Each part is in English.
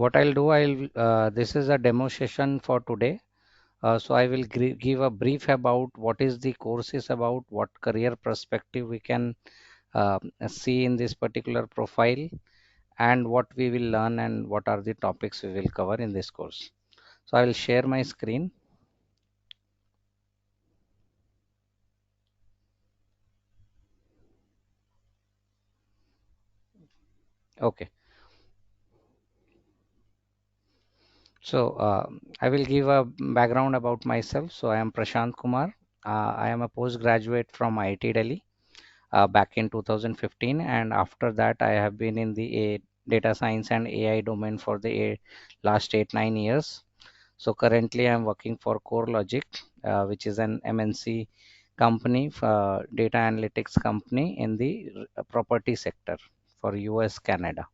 what I'll do, this is a demo session for today. So I will give a brief about what is the course is about, what career perspective we can see in this particular profile, and what we will learn and what are the topics we will cover in this course. So I will share my screen. Okay. So I will give a background about myself. So I am Prashant Kumar. I am a postgraduate from IIT Delhi back in 2015, and after that I have been in the data science and AI domain for the last 8 9 years. So currently I'm working for CoreLogic, which is an MNC company, data analytics company in the property sector for US Canada.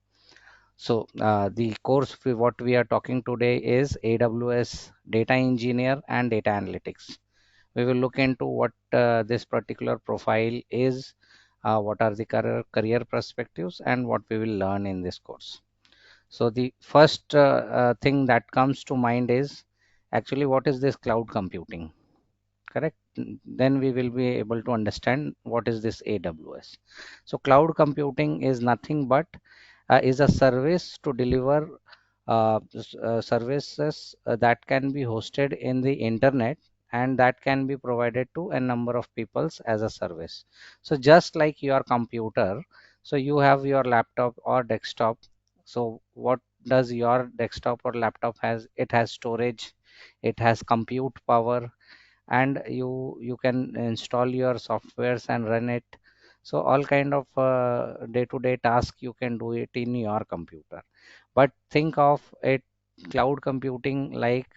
So the course what we are talking today is AWS Data Engineer and Data Analytics. We will look into what this particular profile is, what are the career perspectives, and what we will learn in this course. So the first thing that comes to mind is actually what is this cloud computing, correct? Then we will be able to understand what is this AWS. So cloud computing is nothing but is a service to deliver services that can be hosted in the internet, and that can be provided to a number of peoples as a service. So just like your computer, so you have your laptop or desktop. So what does your desktop or laptop has? It has storage, it has compute power, and you can install your softwares and run it. So all kind of day-to-day task you can do it in your computer. But think of it cloud computing like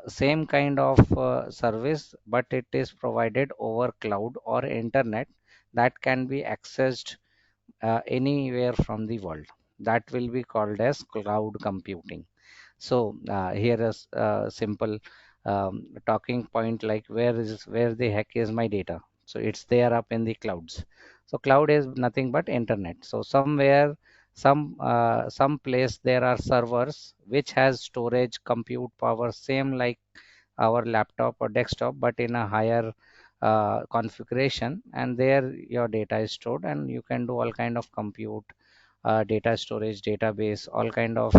same kind of service, but it is provided over cloud or internet that can be accessed anywhere from the world. That will be called as cloud computing. So here is a simple talking point like where the heck is my data? So it's there up in the clouds. So cloud is nothing but internet. So somewhere, some place there are servers which has storage, compute power, same like our laptop or desktop, but in a higher configuration. And there your data is stored, and you can do all kind of compute, data storage, database, all kind of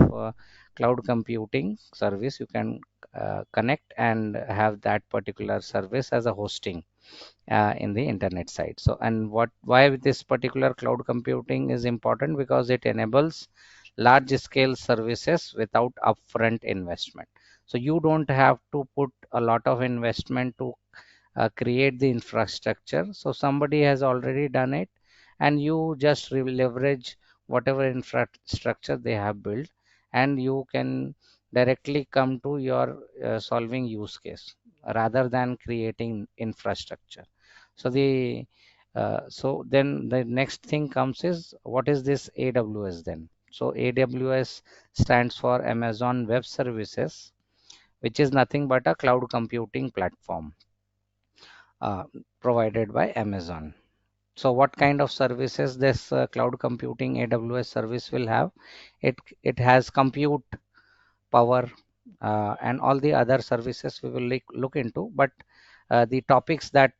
cloud computing service you can connect and have that particular service as a hosting in the internet side. So, and why this particular cloud computing is important? Because it enables large scale services without upfront investment. So you don't have to put a lot of investment to create the infrastructure. So somebody has already done it, and you just leverage whatever infrastructure they have built, and you can directly come to your solving use case rather than creating infrastructure. So then the next thing comes is what is this AWS then? So AWS stands for Amazon Web Services, which is nothing but a cloud computing platform uh, provided by Amazon. So what kind of services this cloud computing AWS service will have? It has compute power and all the other services we will look into. But the topics that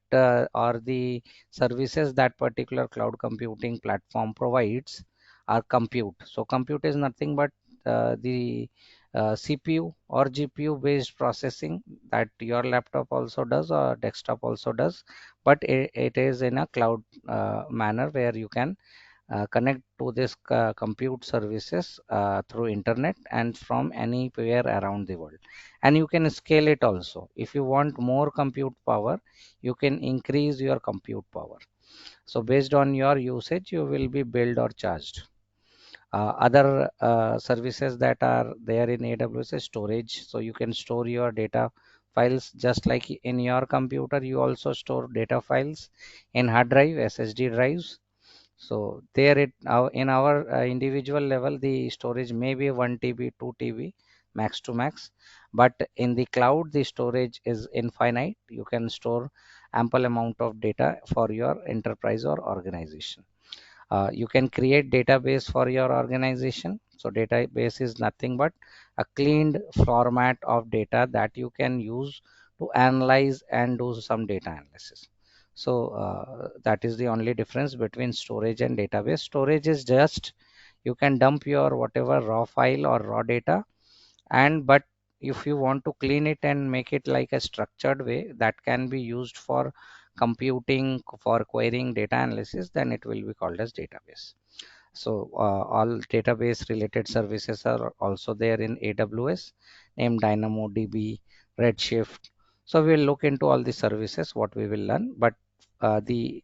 or the services that particular cloud computing platform provides are compute. So compute is nothing but the CPU or GPU based processing that your laptop also does or desktop also does, but it is in a cloud manner where you can connect to this compute services through internet and from anywhere around the world. And you can scale it also. If you want more compute power, you can increase your compute power. So based on your usage, you will be billed or charged. Other services that are there in AWS is storage. So you can store your data files just like in your computer. You also store data files in hard drive, SSD drives. So there in our individual level, the storage may be 1 TB, 2 TB, max to max. But in the cloud, the storage is infinite. You can store ample amount of data for your enterprise or organization. You can create database for your organization. So database is nothing but a cleaned format of data that you can use to analyze and do some data analysis. So that is the only difference between storage and database. Storage is just you can dump your whatever raw file or raw data, and but if you want to clean it and make it like a structured way that can be used for computing, for querying data analysis, then it will be called as database. So all database related services are also there in AWS, named DynamoDB, Redshift. So we'll look into all the services what we will learn, but the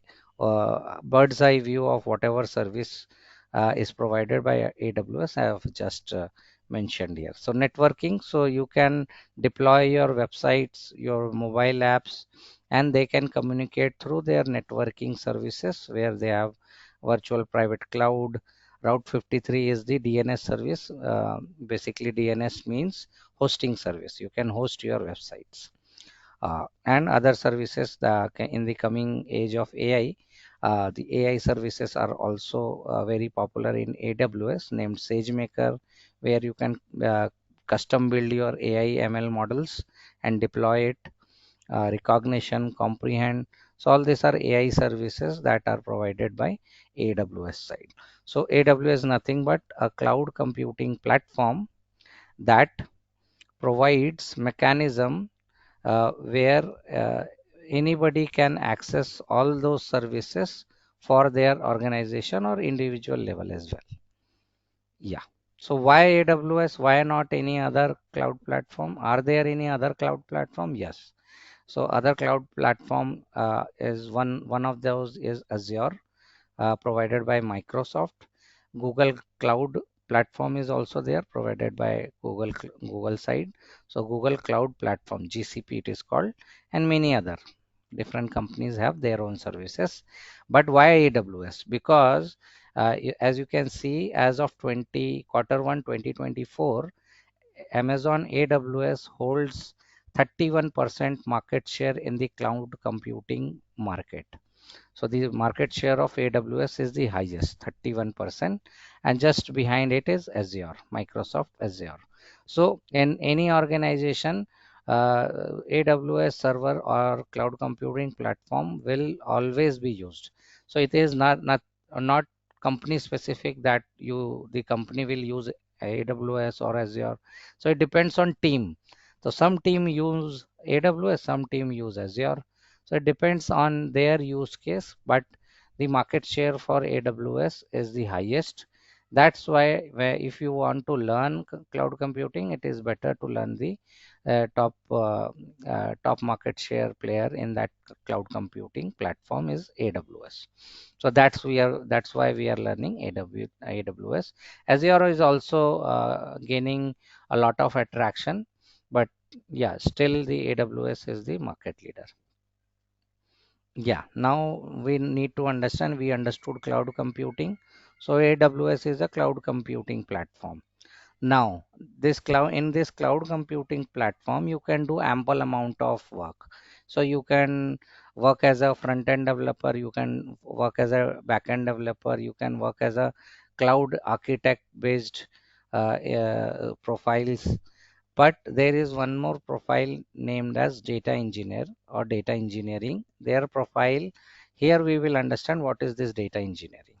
bird's eye view of whatever service is provided by AWS I have just mentioned here. So networking, so you can deploy your websites, your mobile apps, and they can communicate through their networking services where they have virtual private cloud. Route 53 is the DNS service. Basically, DNS means hosting service. You can host your websites and other services. In the coming age of AI, the AI services are also very popular in AWS, named SageMaker, where you can custom build your AI ML models and deploy it. Recognition, comprehend. So all these are AI services that are provided by AWS side. So AWS is nothing but a cloud computing platform that provides mechanism where anybody can access all those services for their organization or individual level as well. Yeah. So why AWS? Why not any other cloud platform? Are there any other cloud platform? Yes. So other cloud platform is one of those is Azure, provided by Microsoft. Google Cloud Platform is also there, provided by Google side. So Google Cloud Platform, GCP it is called, and many other different companies have their own services. But why AWS? Because as you can see, as of quarter 1 2024, Amazon AWS holds 31% market share in the cloud computing market. So the market share of AWS is the highest, 31%, and just behind it is Azure, Microsoft Azure. So in any organization, AWS server or cloud computing platform will always be used. So it is not company specific that the company will use AWS or Azure. So it depends on team. So some team use AWS, some team use Azure. So it depends on their use case, but the market share for AWS is the highest. That's why if you want to learn cloud computing, it is better to learn the top market share player in that cloud computing platform is AWS. So that's why we are learning AWS. Azure is also gaining a lot of attraction, but yeah, still the AWS is the market leader. Yeah, now we need to understand, we understood cloud computing. So AWS is a cloud computing platform. Now, in this cloud computing platform, you can do ample amount of work. So you can work as a front-end developer, you can work as a back-end developer, you can work as a cloud architect based profiles. But there is one more profile named as data engineer or data engineering. Their profile, here we will understand what is this data engineering.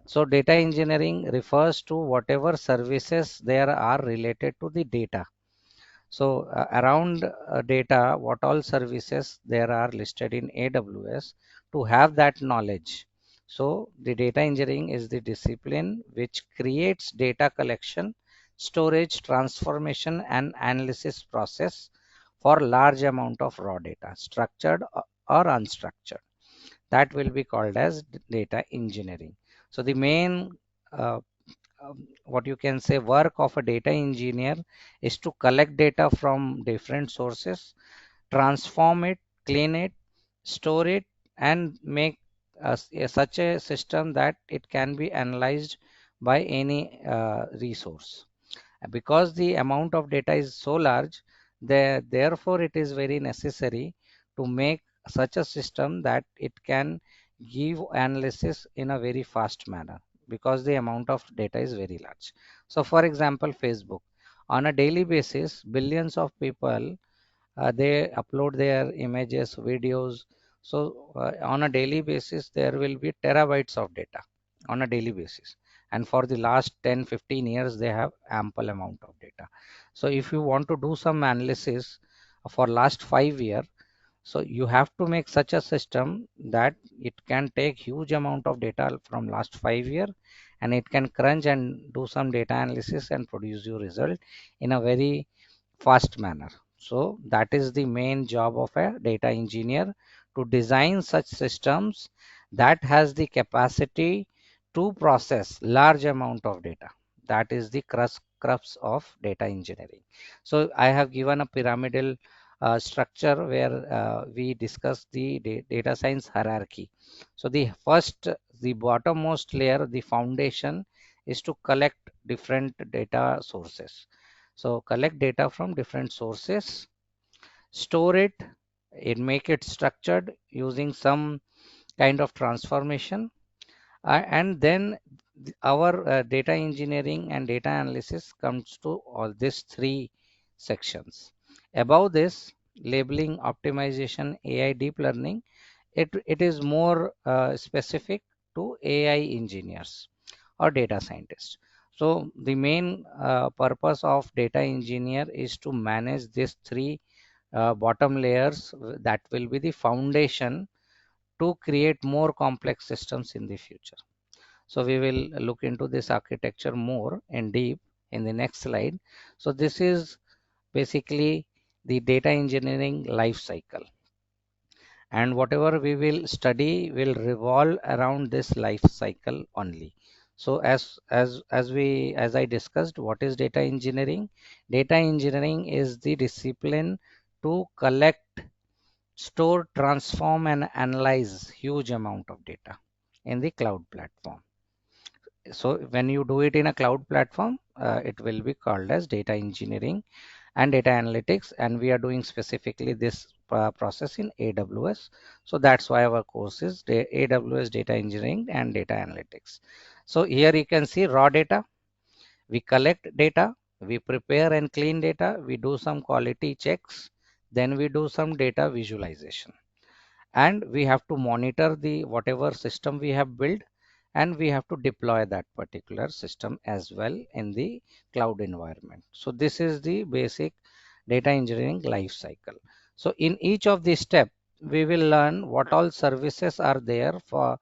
So data engineering refers to whatever services there are related to the data. So around data, what all services there are listed in AWS to have that knowledge. So the data engineering is the discipline which creates data collection, storage, transformation, and analysis process for large amount of raw data, structured or unstructured. That will be called as data engineering. So the main what you can say work of a data engineer is to collect data from different sources, transform it, clean it, store it, and make such a system that it can be analyzed by any resource. Because the amount of data is so large, therefore it is very necessary to make such a system that it can give analysis in a very fast manner. because the amount of data is very large. So for example, Facebook, on a daily basis, billions of people they upload their images, videos. So on a daily basis, there will be terabytes of data on a daily basis. And for the last 10, 15 years, they have ample amount of data. So if you want to do some analysis for last 5 years, so you have to make such a system that it can take huge amount of data from last 5 years, and it can crunch and do some data analysis and produce you result in a very fast manner. So that is the main job of a data engineer, to design such systems that has the capacity to process large amount of data. That is the crux of data engineering. So I have given a pyramidal structure where we discuss the data science hierarchy. So the first, the bottommost layer, the foundation, is to collect different data sources. So collect data from different sources, store it, make it structured using some kind of transformation, and then our data engineering and data analysis comes to all these three sections. Above this, labeling, optimization, AI, deep learning, it is more specific to AI engineers or data scientists. So the main purpose of data engineer is to manage these three bottom layers that will be the foundation to create more complex systems in the future. So we will look into this architecture more in deep in the next slide. So this is basically the data engineering life cycle, and whatever we will study will revolve around this life cycle only. So as I discussed, what is data engineering? Data engineering is the discipline to collect, store, transform, and analyze huge amount of data in the cloud platform. So when you do it in a cloud platform, it will be called as data engineering and data analytics, and we are doing specifically this process in AWS. So that's why our course is AWS Data Engineering and Data Analytics. So here you can see raw data. We collect data, we prepare and clean data, we do some quality checks, then we do some data visualization, and we have to monitor the whatever system we have built, and we have to deploy that particular system as well in the cloud environment. So this is the basic data engineering life cycle. So in each of these steps, we will learn what all services are there for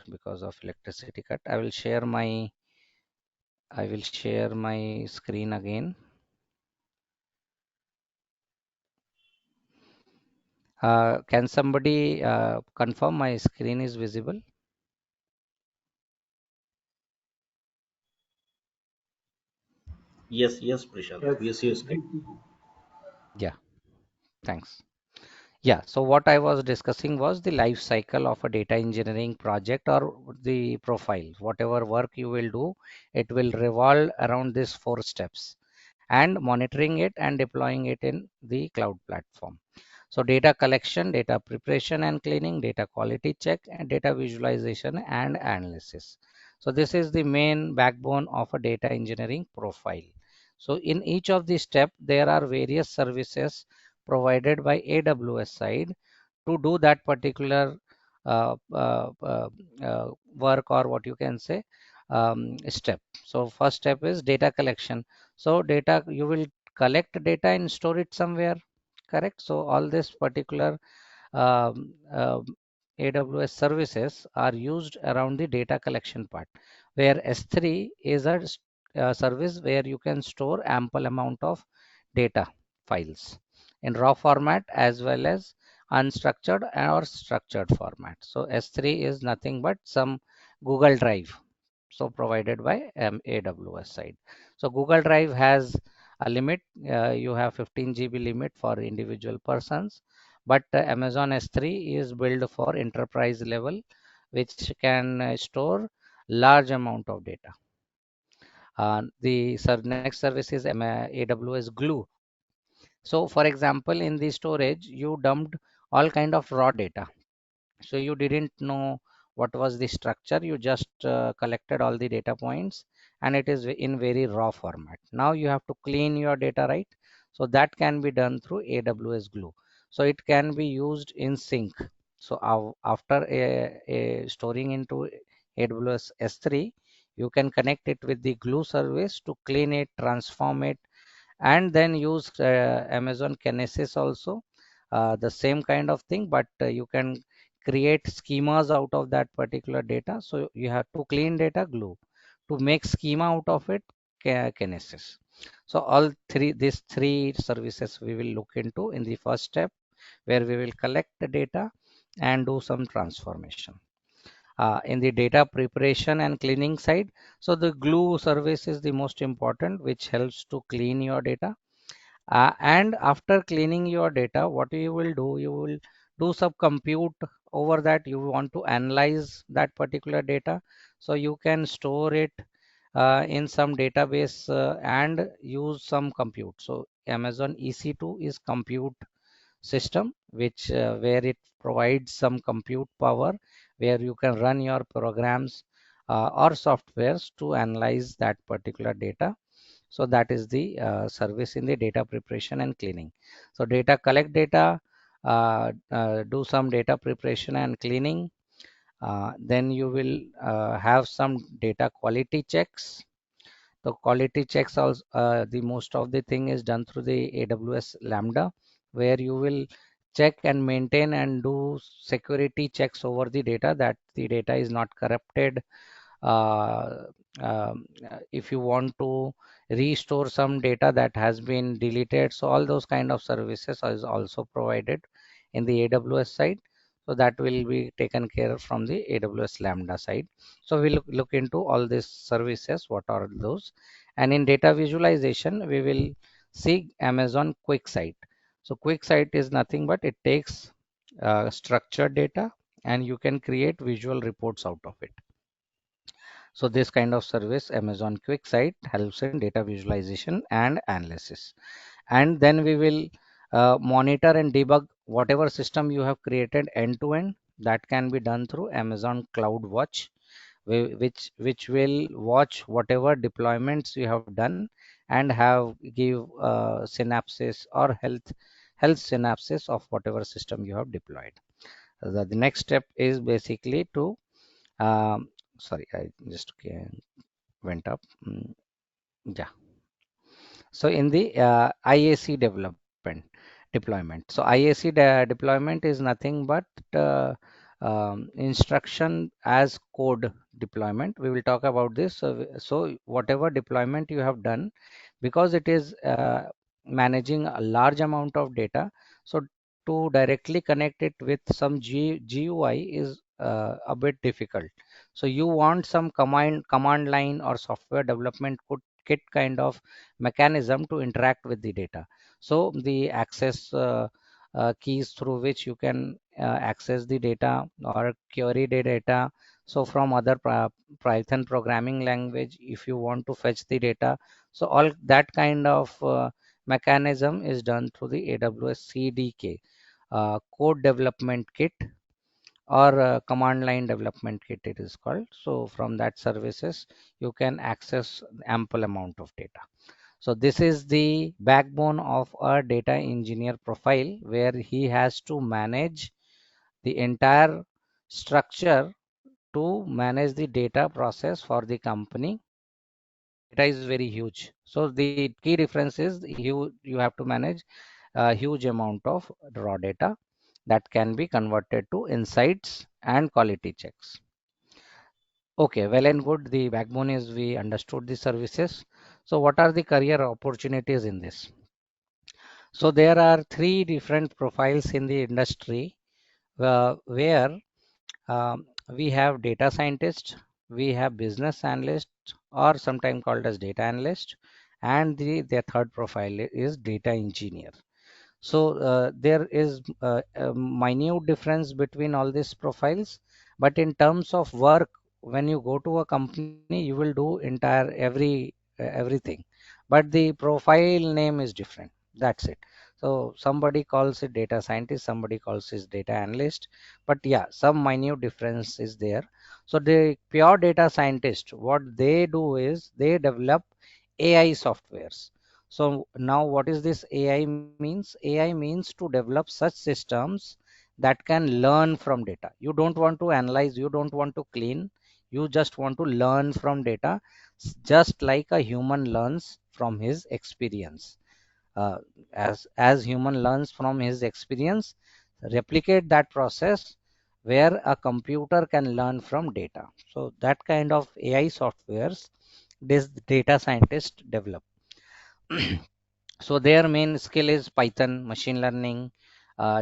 because of electricity cut. I will share my screen again. Can somebody confirm my screen is visible? Yes, yes, Prashant. Yes. We see your screen. Yeah, thanks. Yeah, so what I was discussing was the life cycle of a data engineering project or the profile. Whatever work you will do, it will revolve around these four steps, and monitoring it and deploying it in the cloud platform. So data collection, data preparation and cleaning, data quality check, and data visualization and analysis. So this is the main backbone of a data engineering profile. So in each of these steps, there are various services provided by AWS side to do that particular uh, uh, uh, work, or what you can say step. So first step is data collection. So data, you will collect data and store it somewhere, correct? So all this particular um, uh, AWS services are used around the data collection part, where S3 is a service where you can store ample amount of data files in raw format as well as unstructured or structured format. So S3 is nothing but some Google Drive, so provided by AWS side. So Google Drive has a limit. You have 15 GB limit for individual persons, but Amazon S3 is built for enterprise level, which can store large amount of data. The next service is AWS Glue. So for example, in the storage, you dumped all kind of raw data. So you didn't know what was the structure. You just collected all the data points and it is in very raw format. Now you have to clean your data, right? So that can be done through AWS Glue. So it can be used in sync. So after storing into AWS S3, you can connect it with the Glue service to clean it, transform it, and then use Amazon Kinesis also, the same kind of thing, but you can create schemas out of that particular data. So you have to clean data, Glue, to make schema out of it, Kinesis. So all these three services we will look into in the first step, where we will collect the data and do some transformation. In the data preparation and cleaning side, so the Glue service is the most important, which helps to clean your data. And after cleaning your data, what you will do, you will do some compute over that. You want to analyze that particular data, so you can store it in some database and use some compute. So Amazon EC2 is compute system, which where it provides some compute power, where you can run your programs or softwares to analyze that particular data. So that is the service in the data preparation and cleaning. So collect data, do some data preparation and cleaning. Then you will have some data quality checks. The quality checks also, the most of the thing is done through the AWS Lambda, where you will check and maintain and do security checks over the data, that the data is not corrupted. uh, if you want to restore some data that has been deleted, so all those kind of services is also provided in the AWS side. So that will be taken care of from the AWS Lambda side. So we'll look into all these services, what are those. And in data visualization, we will see Amazon QuickSight. So QuickSight is nothing but it takes structured data and you can create visual reports out of it. So this kind of service, Amazon QuickSight, helps in data visualization and analysis. And then we will monitor and debug whatever system you have created end to end. That can be done through Amazon Cloud Watch, which will watch whatever deployments you have done and have give synapses or health synapses of whatever system you have deployed. The next step is basically to sorry, I just went up. Yeah. So in the IAC deployment. So IAC deployment is nothing but uh, instruction as code deployment. We will talk about this. So whatever deployment you have done, because it is managing a large amount of data, so to directly connect it with some GUI is a bit difficult. So you want some command line or software development kit kind of mechanism to interact with the data. So the access keys through which you can access the data or query the data. So from other Python programming language, if you want to fetch the data, so all that kind of mechanism is done through the AWS CDK, code development kit, or command line development kit it is called. So from that services you can access ample amount of data. So this is the backbone of a data engineer profile, where he has to manage the entire structure to manage the data process for the company. Data is very huge. So the key difference is you have to manage a huge amount of raw data that can be converted to insights and quality checks. Okay, well and good. The backbone is we understood the services. So what are the career opportunities in this? So there are three different profiles in the industry where we have data scientist, we have business analyst, or sometimes called as data analyst, and the third profile is data engineer. So there is a minute difference between all these profiles, but in terms of work, when you go to a company, you will do entire everything, but the profile name is different. That's it. So somebody calls it data scientist, somebody calls it data analyst, but yeah, some minute difference is there. So the pure data scientist, what they do is they develop AI softwares. So now what is this AI means? AI means to develop such systems that can learn from data. You don't want to analyze, you don't want to clean, you just want to learn from data, just like a human learns from his experience. Uh, as human learns from his experience, replicate that process where a computer can learn from data. So that kind of AI softwares this data scientist develop. So their main skill is Python, machine learning,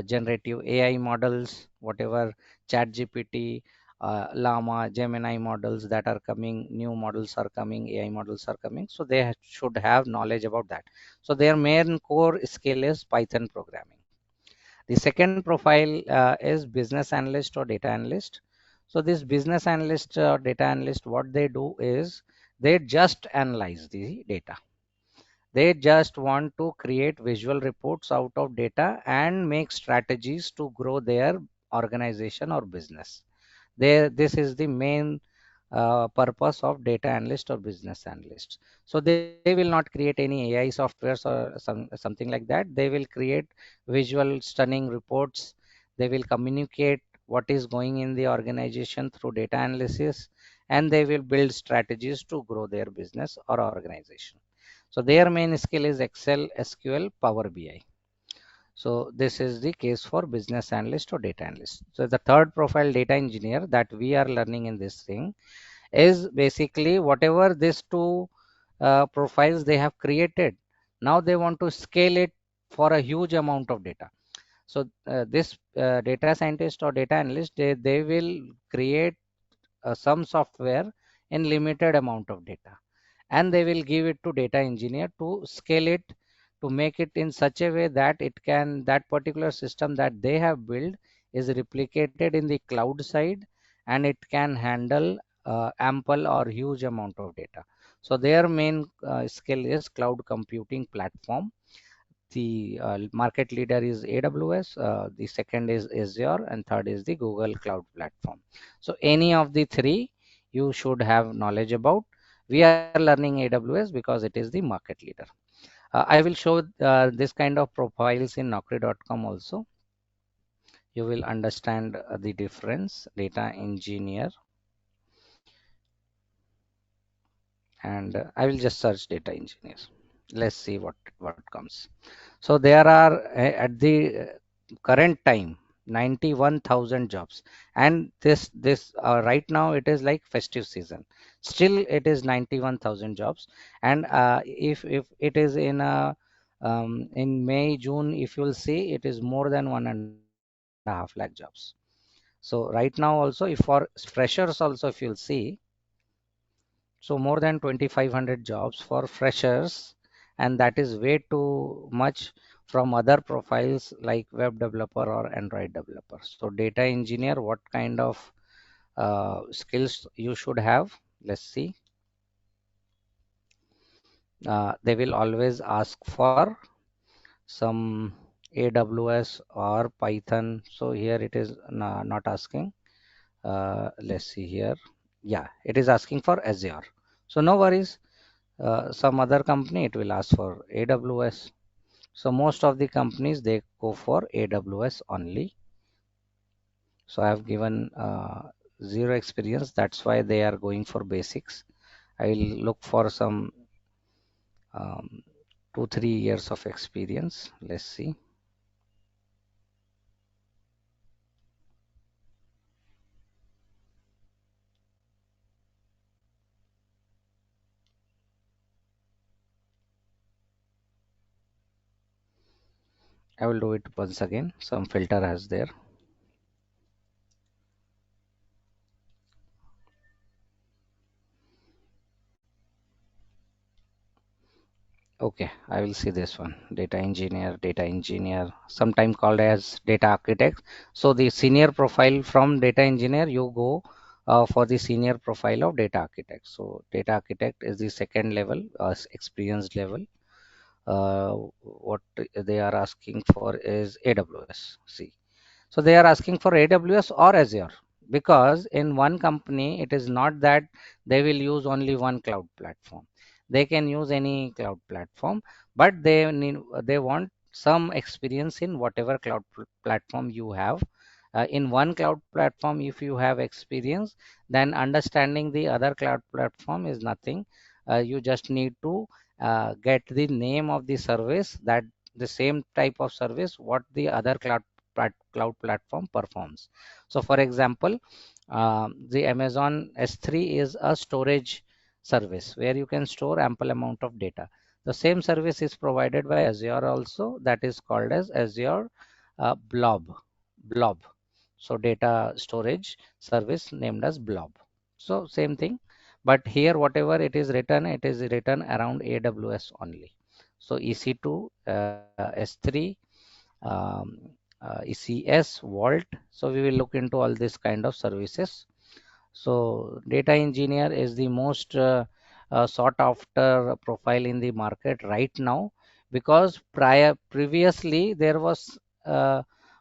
generative AI models, whatever ChatGPT, Llama, Gemini models that are coming, new models are coming, AI models are coming. So they should have knowledge about that. So their main core skill is Python programming. The second profile is business analyst or data analyst. So this business analyst or data analyst, what they do is they just analyze the data. They just want to create visual reports out of data and make strategies to grow their organization or business. This is the main purpose of data analyst or business analyst. So they will not create any AI softwares or something like that. They will create visual stunning reports. They will communicate what is going in the organization through data analysis, and they will build strategies to grow their business or organization. So their main skill is Excel, SQL, Power BI. So this is the case for business analyst or data analyst. So the third profile, data engineer, that we are learning in this thing is basically whatever these two profiles they have created. Now they want to scale it for a huge amount of data. So this data scientist or data analyst, they will create some software in limited amount of data, and they will give it to data engineer to scale it, to make it in such a way that it can, that particular system that they have built is replicated in the cloud side, and it can handle ample or huge amount of data. So their main skill is cloud computing platform. The market leader is AWS, the second is Azure, and third is the Google Cloud Platform. So any of the three you should have knowledge about. We are learning AWS because it is the market leader. I will show this kind of profiles in Naukri.com also. You will understand the difference. Data engineer, and I will just search data engineer. Let's see what comes. So there are at the current time 91,000 jobs, and this right now it is like festive season. Still it is 91,000 jobs, and if it is in May, June, if you'll see, it is more than 1.5 lakh jobs. So right now also, if for freshers also, if you'll see, so more than 2,500 jobs for freshers, and that is way too much from other profiles like web developer or Android developer. So data engineer, what kind of skills you should have? Let's see. They will always ask for some AWS or Python. So here it is not asking. Let's see here. Yeah, it is asking for Azure. So no worries. Some other company it will ask for AWS. So most of the companies they go for AWS only. So I have given zero experience. That's why they are going for basics. I will look for some um, 2-3 years of experience. Let's see. I will do it once again. Some filter has there. Okay, I will see this one. Data engineer, sometime called as data architect. So the senior profile from data engineer, you go for the senior profile of data architect. So data architect is the second level, experience level. What they are asking for is AWS. See, so they are asking for AWS or Azure, because in one company it is not that they will use only one cloud platform. They can use any cloud platform, but they want some experience in whatever cloud platform you have. In one cloud platform, if you have experience, then understanding the other cloud platform is nothing. You just need to get the name of the service, that the same type of service what the other cloud platform performs. So for example, the Amazon S3 is a storage service where you can store ample amount of data. The same service is provided by Azure also, that is called as Azure Blob. So data storage service named as Blob. So same thing, but here whatever it is written around AWS only. So EC2, S3, um, ECS, Vault. So we will look into all this kind of services. So data engineer is the most sought after profile in the market right now, because previously there was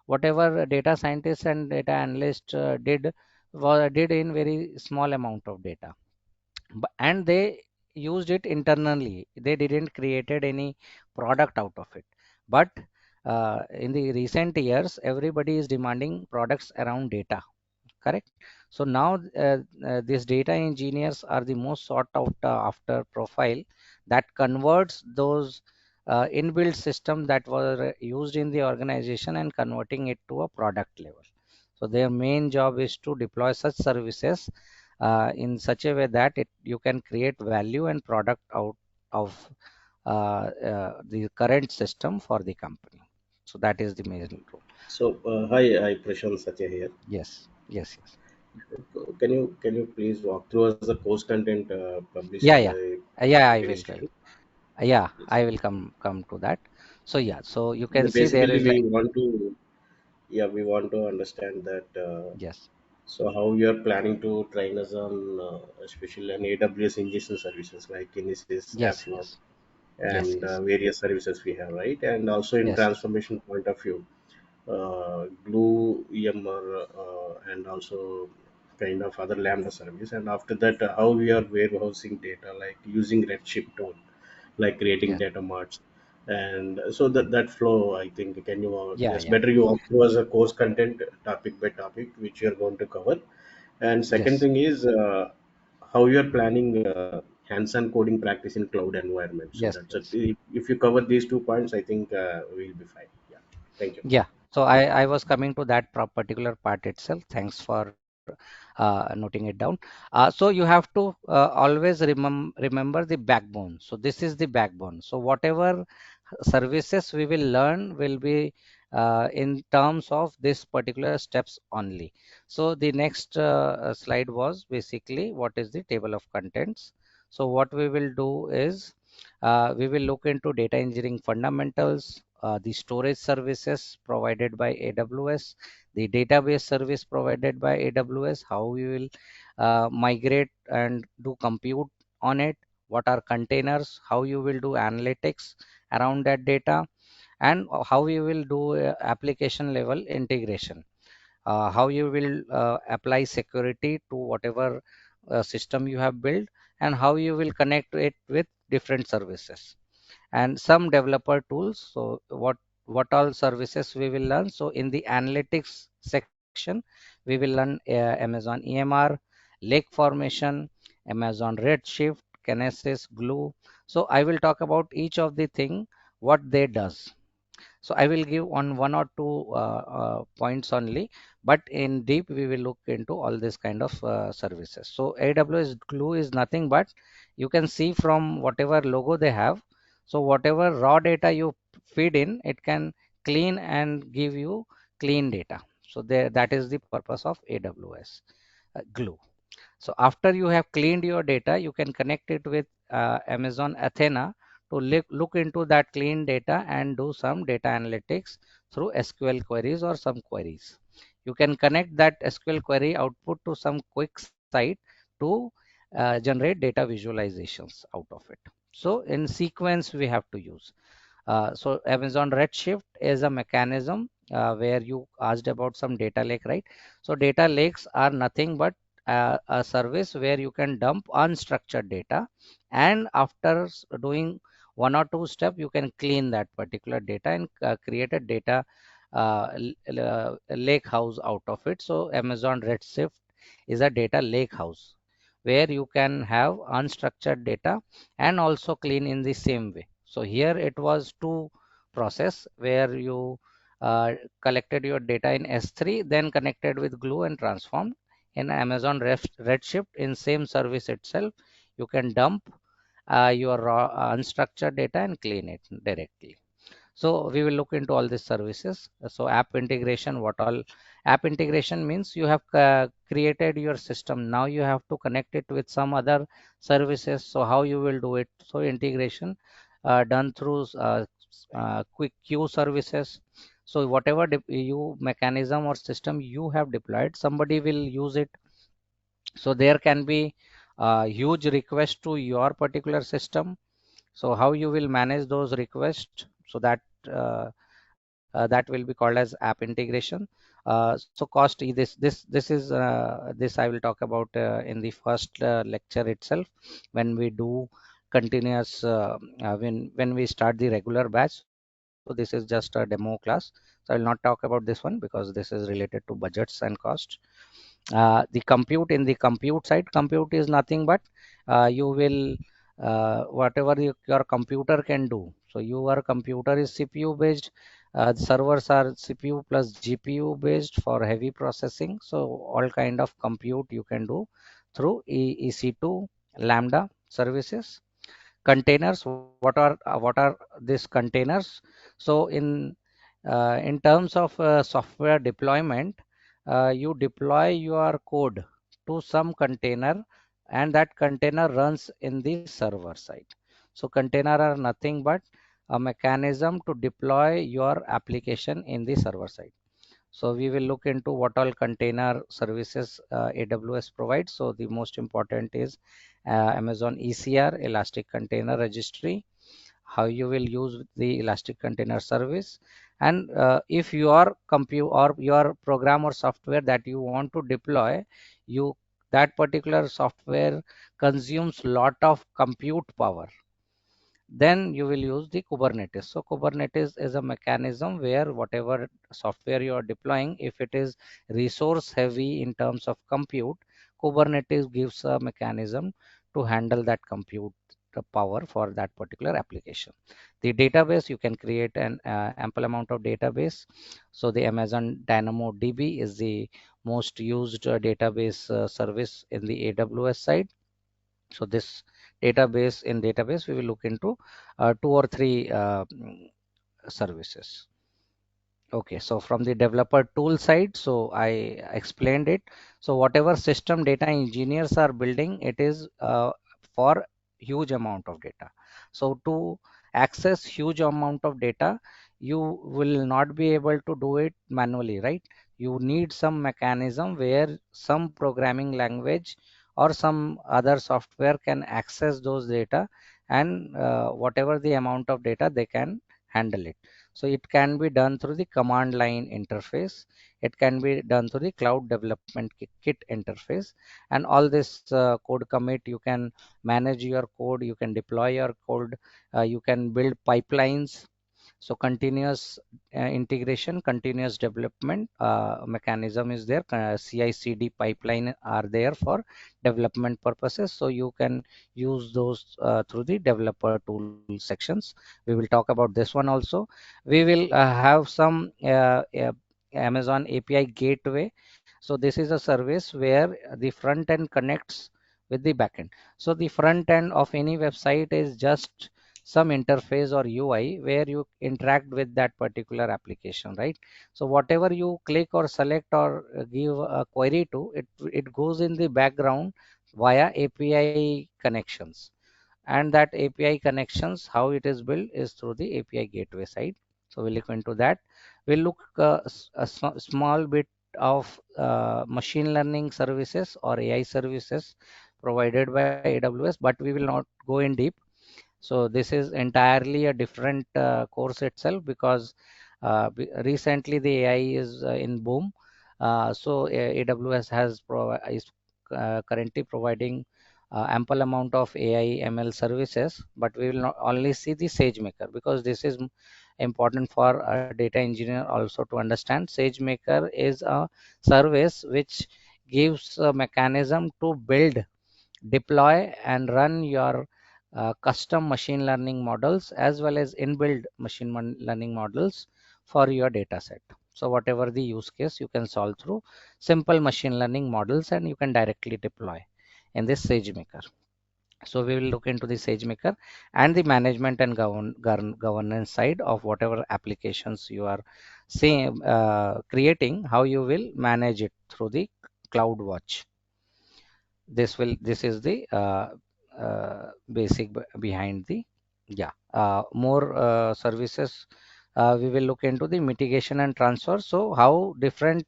whatever data scientists and data analysts did in very small amount of data, and they used it internally. They didn't created any product out of it. But in the recent years, everybody is demanding products around data. Correct. So now these data engineers are the most sought out after profile that converts those inbuilt system that were used in the organization and converting it to a product level. So their main job is to deploy such services in such a way that you can create value and product out of the current system for the company. So that is the main role. So, hi, Prashant Satya here. Yes, yes, yes. Can you please walk through us the course content published Yeah, yeah. by Yeah, I Data will tell. Institute? Yeah, Yes. I will come to that. So yeah, so you can see there Basically, is like, we want to understand that. yes, So, how you are planning to train us on, especially on AWS ingestion services like Kinesis, yes, Airflow, yes, yes, and yes, various services we have, right? And also in yes, transformation point of view, glue EMR, and also kind of other Lambda service. And after that, how we are warehousing data, like using Redshift tool, like creating yes, data marts. And so that flow, I think, can you yeah, just yeah, better you walk through as a course content topic by topic, which you are going to cover. And second yes, thing is how you are planning hands-on coding practice in cloud environment. So yes, that's it. yes. If you cover these 2 points, I think we'll be fine. Yeah. Thank you. Yeah. So I was coming to that particular part itself. Thanks for noting it down. So you have to always remember the backbone. So this is the backbone. So whatever services we will learn will be in terms of this particular steps only. So the next slide was basically what is the table of contents. So what we will do is we will look into data engineering fundamentals, the storage services provided by AWS, the database service provided by AWS, how we will migrate and do compute on it, what are containers, how you will do analytics around that data, and how you will do application level integration, how you will apply security to whatever system you have built, and how you will connect it with different services and some developer tools. So what all services we will learn? So in the analytics section, we will learn Amazon EMR, lake formation, Amazon Redshift, Kinesis, Glue. So I will talk about each of the thing what they does. So I will give on one or two points only, but in deep we will look into all this kind of services. So AWS Glue is nothing but you can see from whatever logo they have. So whatever raw data you feed in, it can clean and give you clean data. So there, that is the purpose of AWS Glue. So after you have cleaned your data, you can connect it with Amazon Athena to look into that clean data and do some data analytics through SQL queries or some queries. You can connect that SQL query output to some quick site to generate data visualizations out of it. So in sequence we have to use. So Amazon Redshift is a mechanism where you asked about some data lake, right? So data lakes are nothing but a service where you can dump unstructured data, and after doing one or two steps, you can clean that particular data and create a data lake house out of it. So Amazon Redshift is a data lake house where you can have unstructured data and also clean in the same way. So here it was two process where you uh, collected your data in S3, then connected with Glue and transformed. In Amazon Redshift, in same service itself, you can dump your raw unstructured data and clean it directly. So we will look into all these services. So app integration, what all app integration means, you have created your system. Now you have to connect it with some other services. So how you will do it? So integration done through quick queue services. So whatever you mechanism or system you have deployed, somebody will use it. So there can be huge request to your particular system. So how you will manage those requests, so that uh, that will be called as app integration. So cost, this is this I will talk about in the first lecture itself, when we do continuous when we start the regular batch. So this is just a demo class, so I will not talk about this one because this is related to budgets and cost. The compute, in the compute side, compute is nothing but you will whatever your computer can do. So your computer is CPU based, servers are CPU plus GPU based for heavy processing. So all kind of compute you can do through EC2 Lambda services. Containers, what are these containers? So in terms of software deployment, you deploy your code to some container, and that container runs in the server side. So container are nothing but a mechanism to deploy your application in the server side. So we will look into what all container services AWS provides. So the most important is Amazon ECR, Elastic Container Registry, how you will use the Elastic Container Service. And if your compute or your program or software that you want to deploy, you that particular software consumes lot of compute power, then you will use the Kubernetes. So Kubernetes is a mechanism where whatever software you are deploying, if it is resource heavy in terms of compute, Kubernetes gives a mechanism to handle that compute power for that particular application. The database, you can create an ample amount of database. So the Amazon DynamoDB is the most used database service in the AWS side. So this database we will look into two or three services. Okay, so from the developer tool side, so I explained it. So whatever system data engineers are building, it is for huge amount of data. So to access huge amount of data, you will not be able to do it manually, right? You need some mechanism where some programming language or some other software can access those data, and whatever the amount of data, they can handle it. So it can be done through the command line interface. It can be done through the cloud development kit interface. And all this code commit, you can manage your code, you can deploy your code, you can build pipelines. So continuous integration, continuous development mechanism is there. CI/CD pipeline are there for development purposes. So you can use those through the developer tool sections. We will talk about this one also. We will have some Amazon API gateway. So this is a service where the front end connects with the backend. So the front end of any website is just some interface or UI where you interact with that particular application, right? So whatever you click or select or give a query to, it goes in the background via API connections. and that API connections, how it is built is through the API gateway side. So we'll look into that. We'll look a small bit of machine learning services or AI services provided by AWS, but we will not go in deep. So this is entirely a different course itself, because recently the AI is in boom. So AWS is currently providing ample amount of AI ML services, but we will not only see the SageMaker, because this is important for a data engineer also to understand. SageMaker is a service which gives a mechanism to build, deploy, and run your custom machine learning models as well as inbuilt machine learning models for your data set. So whatever the use case, you can solve through simple machine learning models, and you can directly deploy in this SageMaker. So we will look into the SageMaker and the management and governance side of whatever applications you are creating, how you will manage it through the CloudWatch. This is the basic behind the, yeah, more services. We will look into the mitigation and transfer. So how different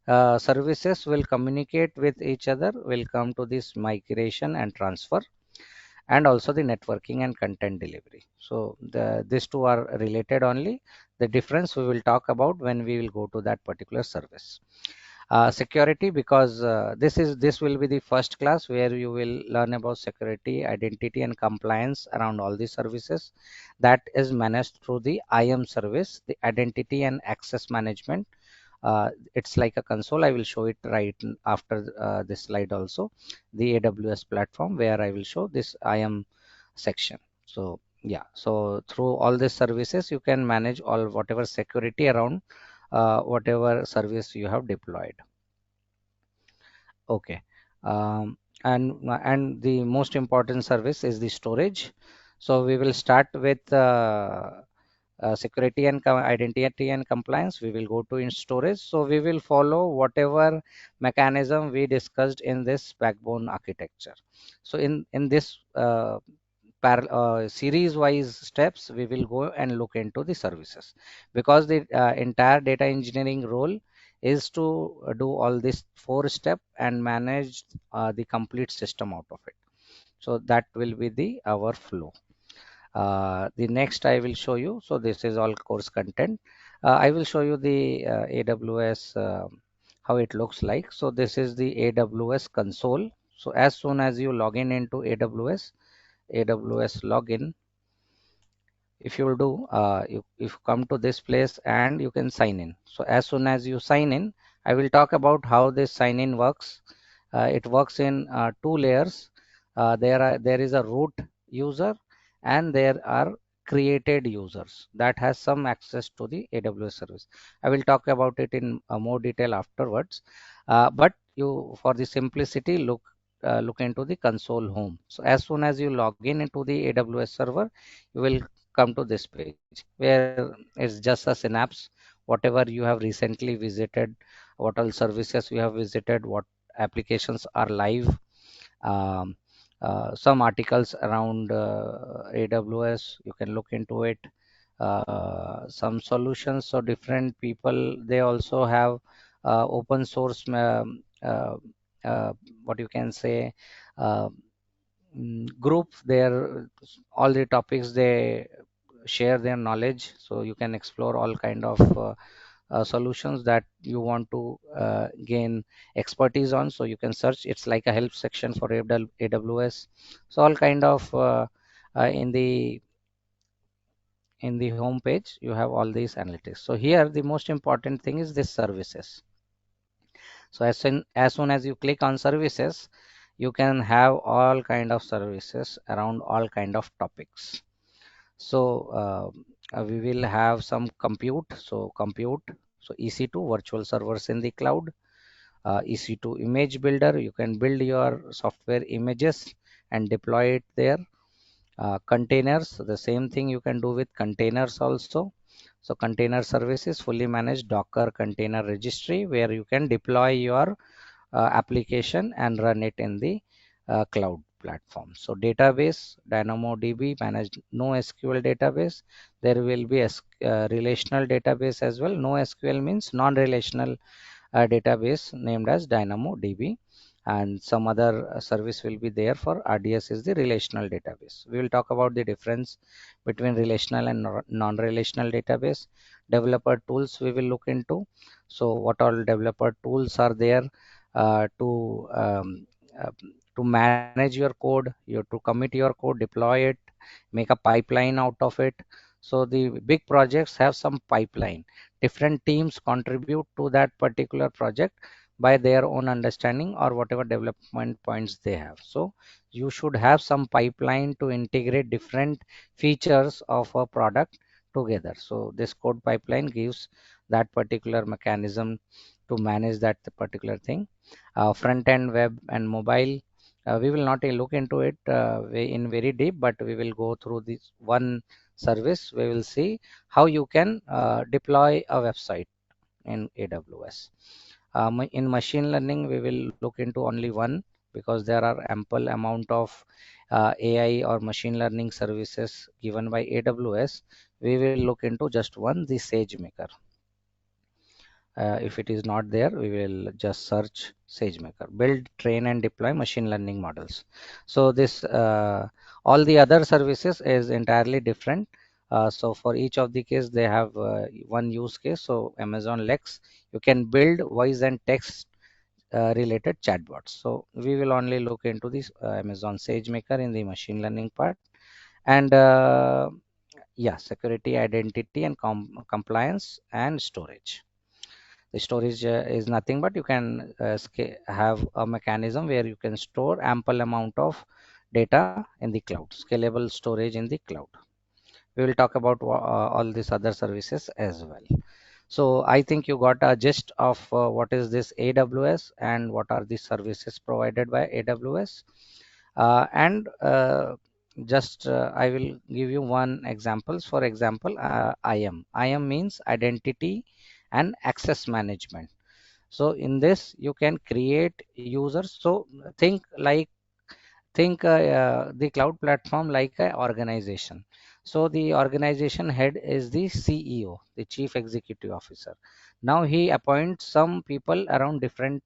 services will communicate with each other, will come to this migration and transfer, and also the networking and content delivery. So these two are related only. The difference we will talk about when we will go to that particular service. Security, because this will be the first class where you will learn about security, identity, and compliance around all the services that is managed through the IAM service, the identity and access management. It's like a console. I will show it right after this slide also, the AWS platform, where I will show this IAM section. So yeah, so through all these services you can manage all whatever security around whatever service you have deployed. Okay. And the most important service is the storage. So we will start with security and identity and compliance. We will go to in storage. So we will follow whatever mechanism we discussed in this backbone architecture. So in this series wise steps, we will go and look into the services, because the entire data engineering role is to do all this four step and manage the complete system out of it. So that will be the our flow. The next I will show you. So this is all course content. I will show you the AWS how it looks like. So this is the AWS console. So as soon as you log in into AWS login, if you will do, if you come to this place and you can sign in. So as soon as you sign in, I will talk about how this sign in works. It works in two layers. There is a root user, and there are created users that has some access to the AWS service. I will talk about it in more detail afterwards. But you, for the simplicity, look into the console home. So as soon as you log in into the AWS server, you will come to this page where it's just a synapse, whatever you have recently visited, what all services you have visited, what applications are live, um, some articles around AWS, you can look into it. Some solutions, so different people, they also have open source, what you can say, uh, group there, all the topics they share their knowledge, so you can explore all kind of solutions that you want to gain expertise on. So you can search, it's like a help section for AWS. So all kind of in the home page you have all these analytics. So here the most important thing is this services. So as soon as you click on services, you can have all kind of services around all kind of topics. So we will have some compute. So EC2 virtual servers in the cloud, EC2 image builder. You can build your software images and deploy it there. Containers, the same thing you can do with containers also. So container services, fully managed Docker container registry, where you can deploy your application and run it in the cloud. platform. So database, DynamoDB managed NoSQL database. There will be a relational database as well. NoSQL means non-relational database named as DynamoDB, and some other service will be there for RDS is the relational database. We will talk about the difference between relational and non-relational database. Developer tools we will look into. So what all developer tools are there uh, to um, uh, to manage your code, you to commit your code, deploy it, make a pipeline out of it. So the big projects have some pipeline. Different teams contribute to that particular project by their own understanding or whatever development points they have. So you should have some pipeline to integrate different features of a product together. So this code pipeline gives that particular mechanism to manage that particular thing. Front end, web and mobile, we will not look into it in very deep, but we will go through this one service. We will see how you can deploy a website in AWS. In machine learning, we will look into only one because there are ample amount of AI or machine learning services given by AWS. We will look into just one, the SageMaker. If it is not there, we will just search SageMaker. Build, train, and deploy machine learning models. So this all the other services is entirely different. So for each of the case, they have one use case. So Amazon Lex, you can build voice and text related chatbots. So we will only look into this Amazon SageMaker in the machine learning part. And yeah, security, identity, and compliance and storage. The storage is nothing but you can have a mechanism where you can store ample amount of data in the cloud, scalable storage in the cloud. We will talk about all these other services as well. So I think you got a gist of what is this AWS and what are the services provided by AWS. And just I will give you one examples. For example, IAM. IAM means identity and access management. So in this you can create users. So think the cloud platform like an organization. So the organization head is the CEO, the chief executive officer. Now he appoints some people around different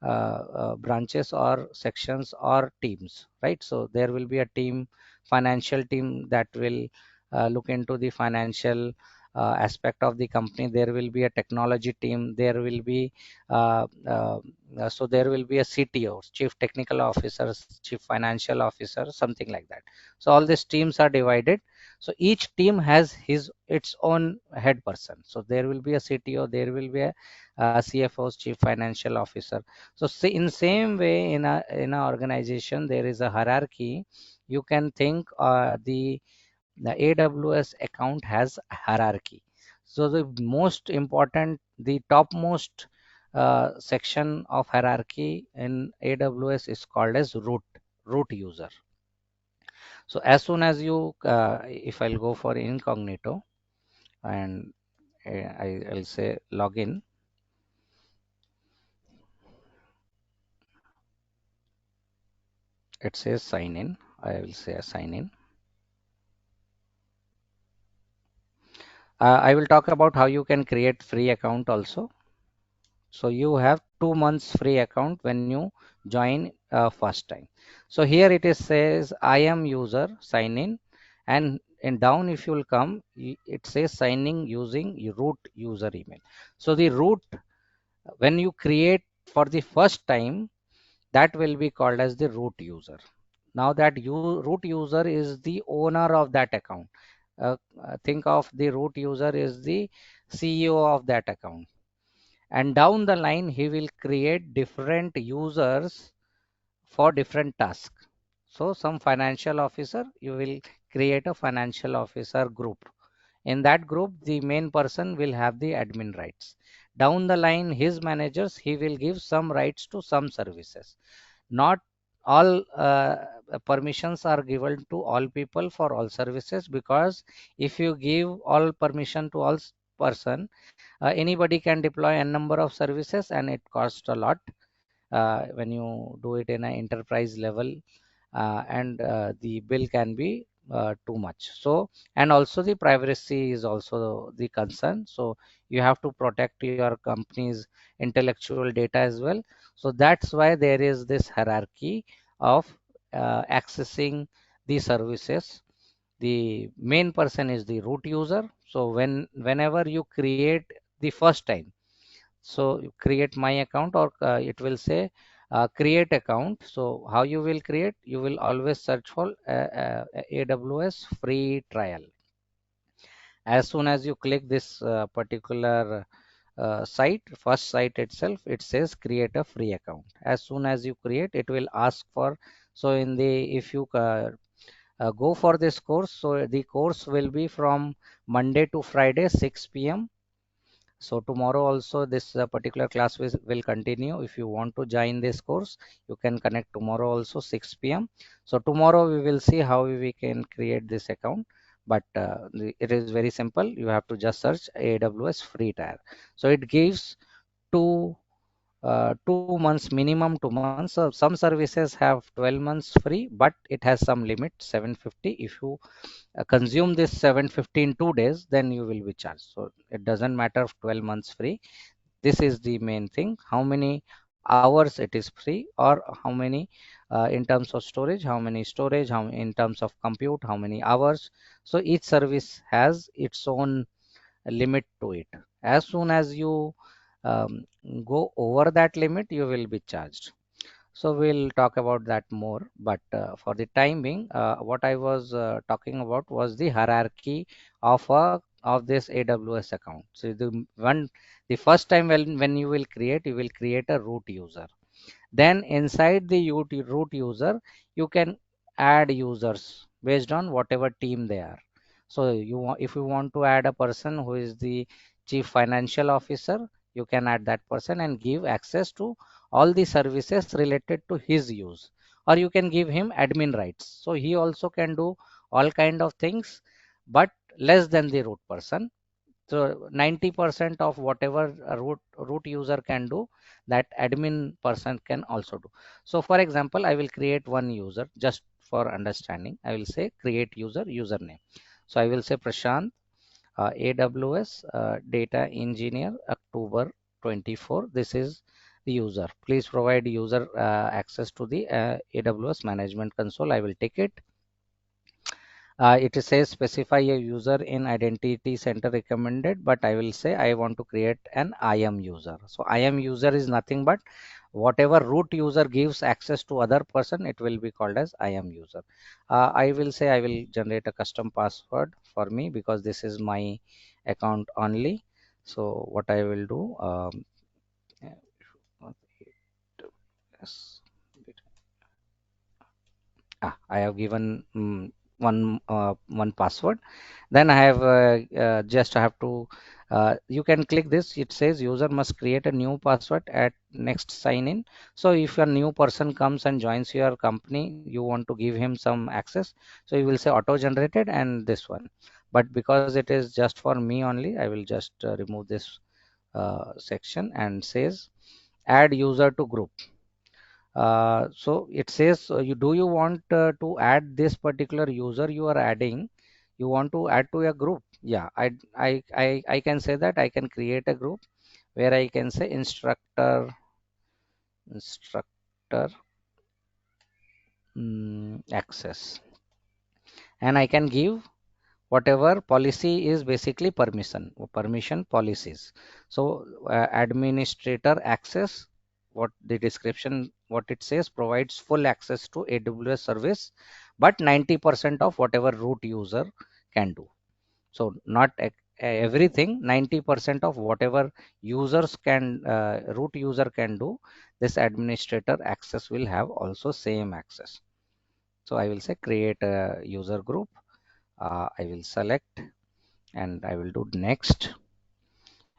branches or sections or teams, right? So there will be a team, financial team that will look into the financial aspect of the company. There will be a technology team. There will be so there will be a CTO, chief technical officer, chief financial officer, something like that. So all these teams are divided. So each team has his its own head person. So there will be a CTO, there will be a CFO, chief financial officer. So see, in same way in a organization there is a hierarchy. You can think the AWS account has hierarchy. So the most important, the topmost section of hierarchy in AWS is called as root user. So as soon as you, if I'll go for incognito and I'll say login, it says sign in. I will say sign in. I will talk about how you can create free account also. So you have 2 months free account when you join first time. So here it is says I am user sign in, and down if you will come, it says signing using root user email. So the root, when you create for the first time, that will be called as the root user. Now that root user is the owner of that account. Think of the root user is the CEO of that account, and down the line he will create different users for different tasks. So some financial officer, you will create a financial officer group. In that group the main person will have the admin rights. Down the line his managers, he will give some rights to some services. Not all permissions are given to all people for all services, because if you give all permission to all person, anybody can deploy a number of services and it costs a lot when you do it in an enterprise level. and the bill can be too much. So, and also the privacy is also the concern. So you have to protect your company's intellectual data as well. So that's why there is this hierarchy of accessing the services. The main person is the root user. So whenever you create the first time, so you create my account, or it will say create account. So how you will create? You will always search for AWS free trial. As soon as you click this particular site, first site itself, it says create a free account. As soon as you create, it will ask for, so in the, if you go for this course, so the course will be from Monday to Friday 6 p.m. So tomorrow also this particular class will continue. If you want to join this course, you can connect tomorrow also 6 p.m. So tomorrow we will see how we can create this account. But it is very simple. You have to just search AWS free tier. So it gives two 2 months, minimum 2 months. So some services have 12 months free, but it has some limit, 750. If you consume this 750 in 2 days, then you will be charged. So it doesn't matter if 12 months free. This is the main thing, how many hours it is free, or how many in terms of storage, how many storage, how in terms of compute, how many hours. So each service has its own limit to it. As soon as you um, go over that limit, you will be charged. So we'll talk about that more, but for the time being, what I was talking about was the hierarchy of this AWS account. So the first time when you will create, you will create a root user. Then inside the root user, you can add users based on whatever team they are. So if you want to add a person who is the chief financial officer, you can add that person and give access to all the services related to his use. Or you can give him admin rights. So he also can do all kind of things, but less than the root person. So 90% of whatever a root user can do, that admin person can also do. So for example, I will create one user just for understanding. I will say create user username. So I will say Prashant, AWS Data Engineer October 24. This is the user. Please provide user access to the AWS Management Console. I will take it. It says specify a user in identity center recommended, but I will say I want to create an IAM user. So IAM user is nothing but whatever root user gives access to other person, it will be called as IAM user. I will say I will generate a custom password for me because this is my account only. So what I will do, yes, I have given one password. Then I have just I have to you can click this. It says user must create a new password at next sign in. So if a new person comes and joins your company, you want to give him some access, so you will say auto generated and this one. But because it is just for me only, I will just remove this section and says add user to group. So it says you do you want to add this particular user you are adding, you want to add to a group. Yeah, I can say that I can create a group where I can say instructor access, and I can give whatever policy is basically permission policies. So administrator access, what the description, what it says, provides full access to AWS service, but 90% of whatever root user can do. So not everything, 90% of whatever users can root user can do, this administrator access will have also same access. So I will say create a user group. I will select and I will do next.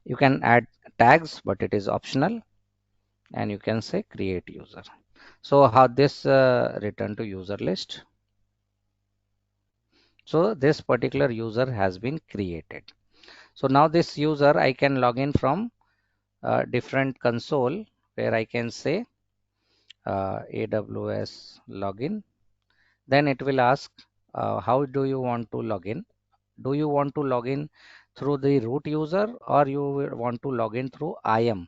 You can add tags, but it is optional, and you can say create user. So how this return to user list. So this particular user has been created. So now this user I can log in from different console where I can say AWS login. Then it will ask, how do you want to log in? Do you want to log in through the root user, or you will want to log in through IAM?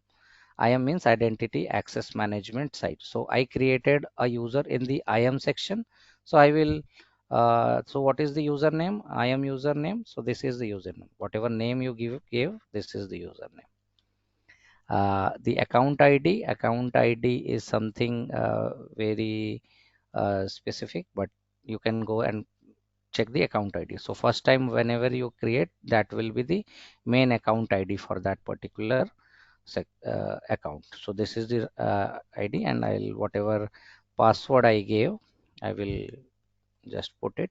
IAM means Identity Access Management site. So I created a user in the IAM section. So I will, so what is the username? IAM username. So this is the username. Whatever name you give, this is the username. The account ID is something very specific, but you can go and check the account ID. So first time whenever you create, that will be the main account ID for that particular account. So this is the ID, and I'll whatever password I gave, I will just put it.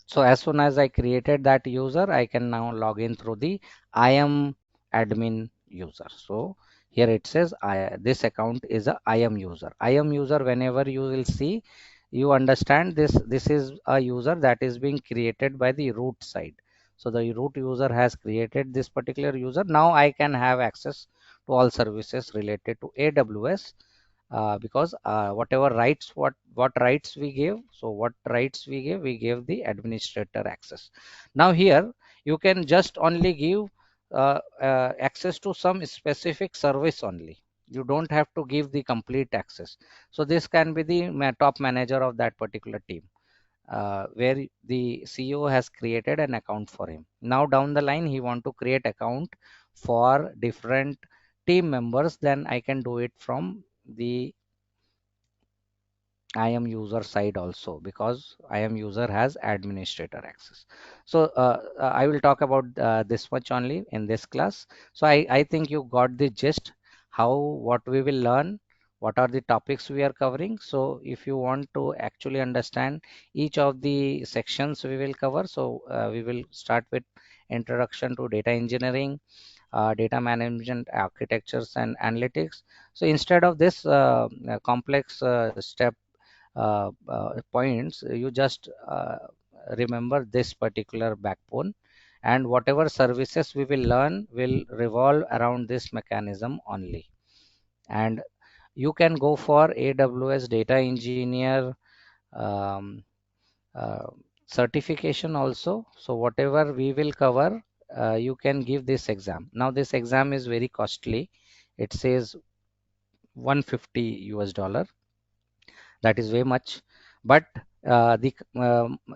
So as soon as I created that user, I can now log in through the IAM admin user. So here it says this account is a IAM user. IAM user, whenever you will see, you understand this is a user that is being created by the root side. So the root user has created this particular user. Now I can have access to all services related to AWS, because whatever rights, what rights we gave, so what rights we gave the administrator access. Now here you can just only give access to some specific service only. You don't have to give the complete access. So this can be the top manager of that particular team, where the CEO has created an account for him. Now down the line he want to create account for different team members, then I can do it from the IAM user side also, because IAM user has administrator access. So I will talk about this much only in this class. So I think you got the gist how what we will learn, what are the topics we are covering. So if you want to actually understand each of the sections we will cover, so we will start with introduction to data engineering, data management architectures and analytics. So instead of this complex step points, you just remember this particular backbone, and whatever services we will learn will revolve around this mechanism only. And you can go for AWS Data Engineer um, uh, certification also. So whatever we will cover, you can give this exam. Now this exam is very costly. It says 150 US dollar. That is way much. But the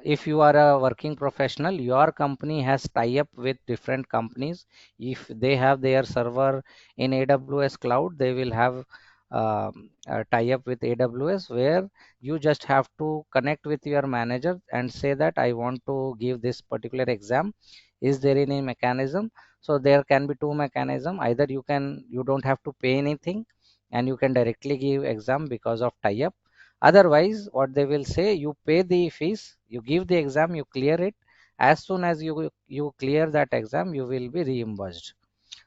if you are a working professional, your company has tie up with different companies. If they have their server in AWS cloud, they will have a tie up with AWS, where you just have to connect with your manager and say that I want to give this particular exam. Is there any mechanism? So there can be two mechanism. Either you don't have to pay anything and you can directly give exam because of tie up. Otherwise, what they will say, you pay the fees, you give the exam, you clear it. As soon as you clear that exam, you will be reimbursed.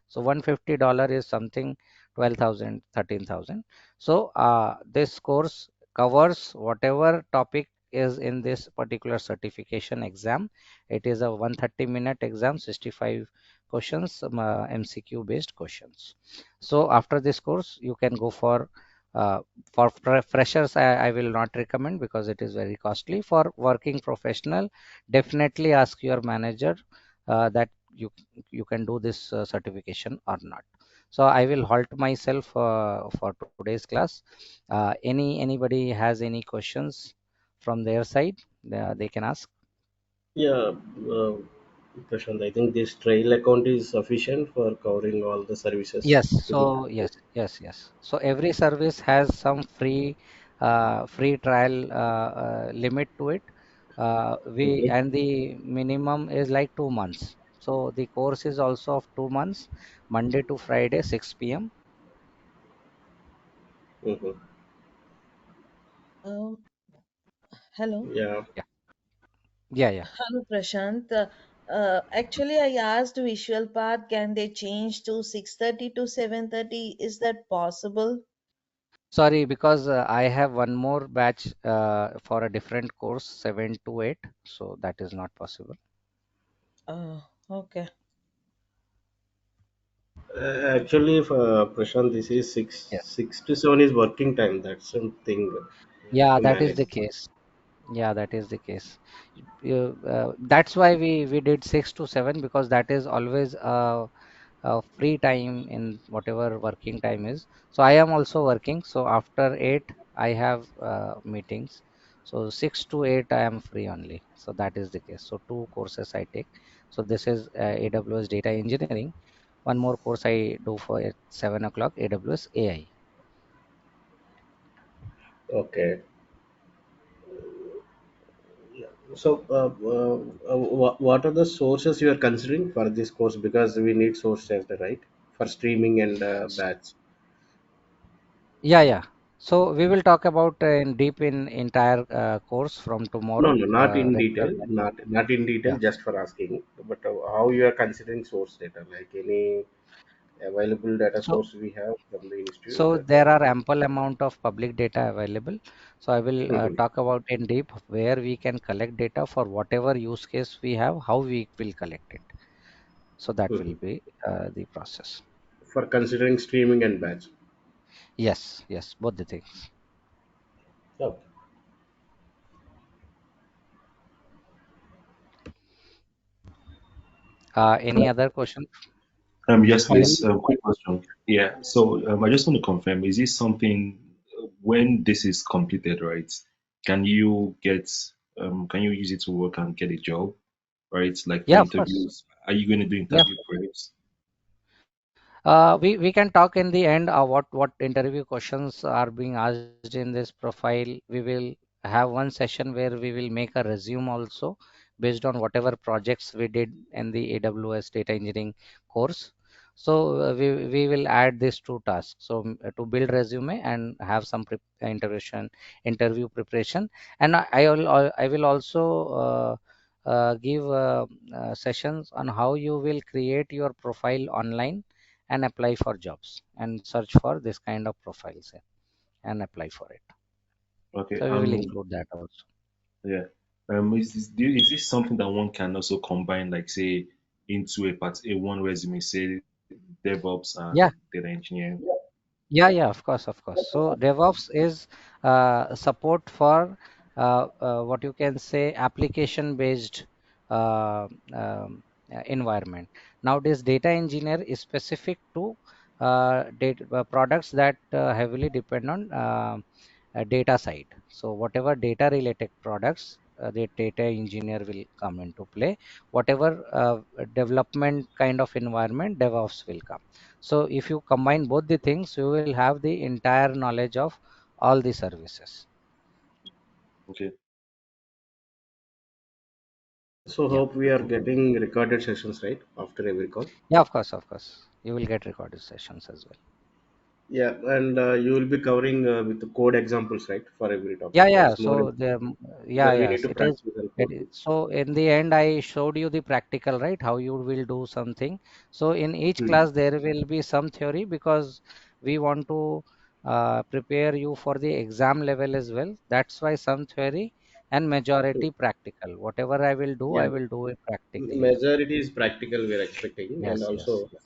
So $150 is something 12,000, 13,000. So this course covers whatever topic is in this particular certification exam. It is a 130-minute exam, 65 questions, MCQ based questions. So after this course, you can go uh, for freshers. I will not recommend because it is very costly. For working professional, definitely ask your manager that you can do this certification or not. So I will halt myself for today's class. Anybody has any questions from their side, they can ask. Yeah, uh, Prashant, I think this trail account is sufficient for covering all the services Yes, to be so managed. yes. So every service has some free trial limit to it. We Mm-hmm. and the minimum is like 2 months. So the course is also of 2 months, Monday to Friday, 6 p.m. Mm-hmm. Um, Hello. Yeah, Yeah, yeah. Hello, Prashant. Actually, I asked visual part, can they change to 6:30 to 7:30? Is that possible? Sorry, because I have one more batch for a different course, 7 to 8, so that is not possible. Okay. actually, for Prashant, this is Yeah. 6 to 7 is working time. That's something. Yeah, to that is manage. the case. Yeah, that is the case. That's why we did 6 to 7, because that is always free time in whatever working time is. So I am also working. So after 8, I have meetings. So 6 to 8, I am free only. So that is the case. So two courses I take. So this is AWS Data Engineering. One more course I do for at 7 o'clock, AWS AI. Okay. Yeah. So, what are the sources you are considering for this course? Because we need source data, right? For streaming and batch. Yeah, yeah. So we will talk about in deep in entire course from No, tomorrow, no, not in regular detail. batch. Not in detail. Yeah. Just for asking. But how you are considering source data? Like any available data So source we have from the institute. so there are ample amount of public data available. So I will Mhm, talk about in deep where we can collect data for whatever use case we have, how we will collect it. So that will mhm. be the process. For considering streaming and batch. Yes, yes, both the things. Okay. Any other question? Yes, Yeah. please. Quick question. Yeah. So I just want to confirm: is this something when this is completed, right? Can you get can you use it to work and get a job, right? Like for Yeah, of course. interviews, are you going to do Yeah. interview preps? We can talk in the end what interview questions are being asked in this profile. We will have one session where we will make a resume also based on whatever projects we did in the AWS data engineering course. So we will add these two tasks. So to build resume and have some interview preparation, and I will also give sessions on how you will create your profile online and apply for jobs and search for this kind of profiles and apply for it. Okay. So we will include that also. Yeah. Is this something that one can also combine, like say, into a one resume, say DevOps Yeah, and data engineering? yeah, of course, of course. So DevOps is support for what you can say application based uh, um, environment. Nowadays, data engineer is specific to data products that heavily depend on data side. So whatever data related products, the data engineer will come into play. Whatever development kind of environment, DevOps will come. So if you combine both the things, you will have the entire knowledge of all the services. Okay. So Yeah, hope we are getting recorded sessions, right? After every call. yeah, of course, of course. You will get recorded sessions as well. Yeah, and you will be covering with the code examples, right, for every topic. Yeah, yeah. That's more So important the yeah, because we need yes, to it is. practice and It code. is. So in the end, I showed you the practical, right? How you will do something. So in each Hmm. class, there will be some theory because we want to prepare you for the exam level as well. That's why some theory and Hmm. majority practical. Whatever I Yeah, will do it practically. majority is practical we are expecting, and Yes, yes, also yes.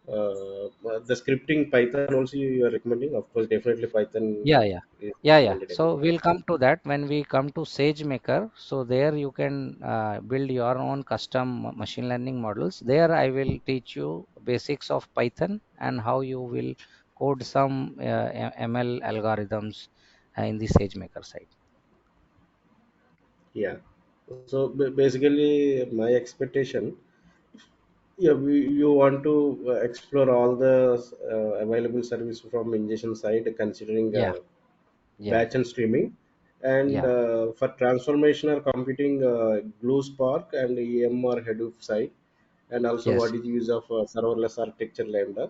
the scripting Python also you are recommending. Of course, definitely Python Yeah, yeah. is Yeah. recommended So every. we'll come to that when we come to SageMaker. So there you can build your own custom machine learning models. There I will teach you basics of Python and how you will code some ML algorithms in the SageMaker side. Yeah. So basically, my expectation, yeah, you want to explore all the available service from ingestion side, considering Yeah, yeah, batch and streaming, and yeah. for transformational computing, Glue Spark and EMR Hadoop side, and also Yes, what is the use of serverless architecture Lambda.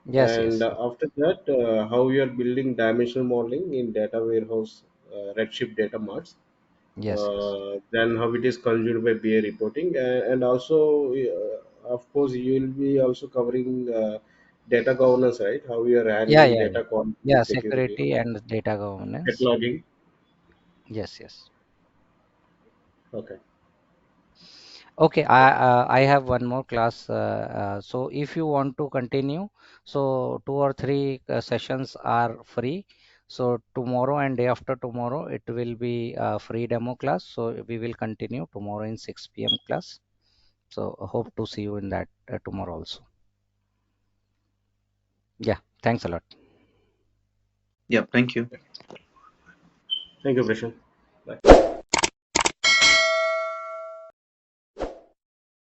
yes, And yes, after that, how you are building dimensional modeling in data warehouse, Redshift data marts, yes. then how it is consumed by BA reporting, and also, of course, you will be also covering data governance, right? How you are Yeah, handling yeah, yeah. data quality, Yeah, security, security and data governance. cataloging. Yes, yes. Okay. Okay, I have one more class. So if you want to continue, so 2 or 3 sessions are free. So tomorrow and day after tomorrow it will be a free demo class, so we will continue tomorrow in 6 p.m. class. So I hope to see you in that tomorrow also. Yeah, thanks a lot. Yeah, thank you. Thank you, Prashant. Bye.